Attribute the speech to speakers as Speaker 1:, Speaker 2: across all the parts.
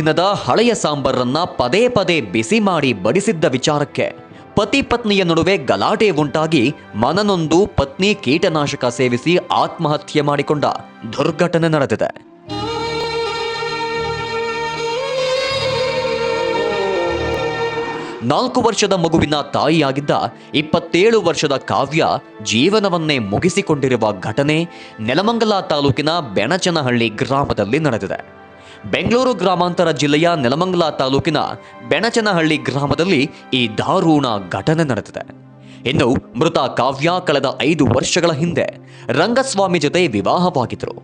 Speaker 1: ದಿನದ ಹಳೆಯ ಸಾಂಬಾರನ್ನ ಪದೇ ಪದೇ ಬಿಸಿ ಮಾಡಿ ಬಡಿಸಿದ್ದ ವಿಚಾರಕ್ಕೆ ಪತಿ ಪತ್ನಿಯ ನಡುವೆ ಗಲಾಟೆ ಉಂಟಾಗಿ ಮನನೊಂದು ಪತ್ನಿ ಕೀಟನಾಶಕ ಸೇವಿಸಿ ಆತ್ಮಹತ್ಯೆ ಮಾಡಿಕೊಂಡ ದುರ್ಘಟನೆ ನಡೆದಿದೆ. ನಾಲ್ಕು ವರ್ಷದ ಮಗುವಿನ ತಾಯಿಯಾಗಿದ್ದ 27 ವರ್ಷದ ಕಾವ್ಯ ಜೀವನವನ್ನೇ ಮುಗಿಸಿಕೊಂಡಿರುವ ಘಟನೆ ನೆಲಮಂಗಲ ತಾಲೂಕಿನ ಬೆಣಚನಹಳ್ಳಿ ಗ್ರಾಮದಲ್ಲಿ ನಡೆದಿದೆ. ಬೆಂಗಳೂರು ಗ್ರಾಮಾಂತರ ಜಿಲ್ಲೆಯ ನೆಲಮಂಗಲ ತಾಲೂಕಿನ ಬೆಣಚನಹಳ್ಳಿ ಗ್ರಾಮದಲ್ಲಿ ಈ ದಾರುಣ ಘಟನೆ ನಡೆದಿದೆ. ಇನ್ನು ಮೃತ ಕಾವ್ಯ ಕಳೆದ 5 ವರ್ಷಗಳ ಹಿಂದೆ ರಂಗಸ್ವಾಮಿ ಜೊತೆ ವಿವಾಹವಾಗಿದ್ರು.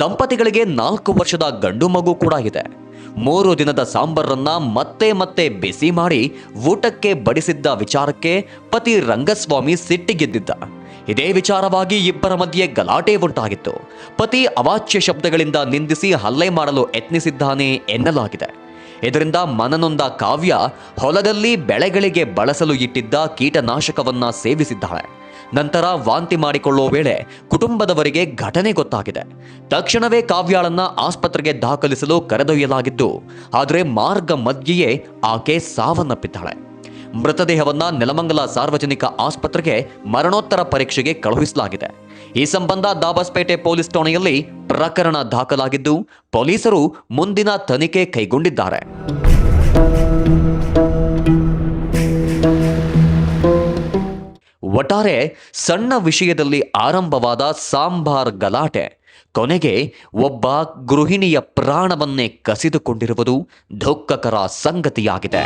Speaker 1: ದಂಪತಿಗಳಿಗೆ 4 ವರ್ಷದ ಗಂಡು ಮಗು ಕೂಡ ಇದೆ. 3 ದಿನದ ಸಾಂಬಾರನ್ನ ಮತ್ತೆ ಮತ್ತೆ ಬಿಸಿ ಮಾಡಿ ಊಟಕ್ಕೆ ಬಡಿಸಿದ್ದ ವಿಚಾರಕ್ಕೆ ಪತಿ ರಂಗಸ್ವಾಮಿ ಸಿಟ್ಟಿಗೆದ್ದಿದ್ದ. ಇದೇ ವಿಚಾರವಾಗಿ ಇಬ್ಬರ ಮಧ್ಯೆ ಗಲಾಟೆ ಉಂಟಾಗಿತ್ತು. ಪತಿ ಅವಾಚ್ಯ ಶಬ್ದಗಳಿಂದ ನಿಂದಿಸಿ ಹಲ್ಲೆ ಮಾಡಲು ಯತ್ನಿಸಿದ್ದಾನೆ ಎನ್ನಲಾಗಿದೆ. ಇದರಿಂದ ಮನನೊಂದ ಕಾವ್ಯ ಹೊಲದಲ್ಲಿ ಬೆಳೆಗಳಿಗೆ ಬಳಸಲು ಇಟ್ಟಿದ್ದ ಕೀಟನಾಶಕವನ್ನ ಸೇವಿಸಿದ್ದಾಳೆ. ನಂತರ ವಾಂತಿ ಮಾಡಿಕೊಳ್ಳುವ ವೇಳೆ ಕುಟುಂಬದವರಿಗೆ ಘಟನೆ ಗೊತ್ತಾಗಿದೆ. ತಕ್ಷಣವೇ ಕಾವ್ಯಾಳನ್ನ ಆಸ್ಪತ್ರೆಗೆ ದಾಖಲಿಸಲು ಕರೆದೊಯ್ಯಲಾಗಿದ್ದು, ಆದರೆ ಮಾರ್ಗ ಮಧ್ಯೆಯೇ ಆಕೆ ಸಾವನ್ನಪ್ಪಿದ್ದಾಳೆ. ಮೃತದೇಹವನ್ನ ನೆಲಮಂಗಲ ಸಾರ್ವಜನಿಕ ಆಸ್ಪತ್ರೆಗೆ ಮರಣೋತ್ತರ ಪರೀಕ್ಷೆಗೆ ಕಳುಹಿಸಲಾಗಿದೆ. ಈ ಸಂಬಂಧ ದಾಬಸ್ಪೇಟೆ ಪೊಲೀಸ್ ಠಾಣೆಯಲ್ಲಿ ಪ್ರಕರಣ ದಾಖಲಾಗಿದ್ದು, ಪೊಲೀಸರು ಮುಂದಿನ ತನಿಖೆ ಕೈಗೊಂಡಿದ್ದಾರೆ. ಒಟ್ಟಾರೆ ಸಣ್ಣ ವಿಷಯದಲ್ಲಿ ಆರಂಭವಾದ ಸಾಂಬಾರ್ ಗಲಾಟೆ ಕೊನೆಗೆ ಒಬ್ಬ ಗೃಹಿಣಿಯ ಪ್ರಾಣವನ್ನೇ ಕಸಿದುಕೊಂಡಿರುವುದು ದುಃಖಕರ ಸಂಗತಿಯಾಗಿದೆ.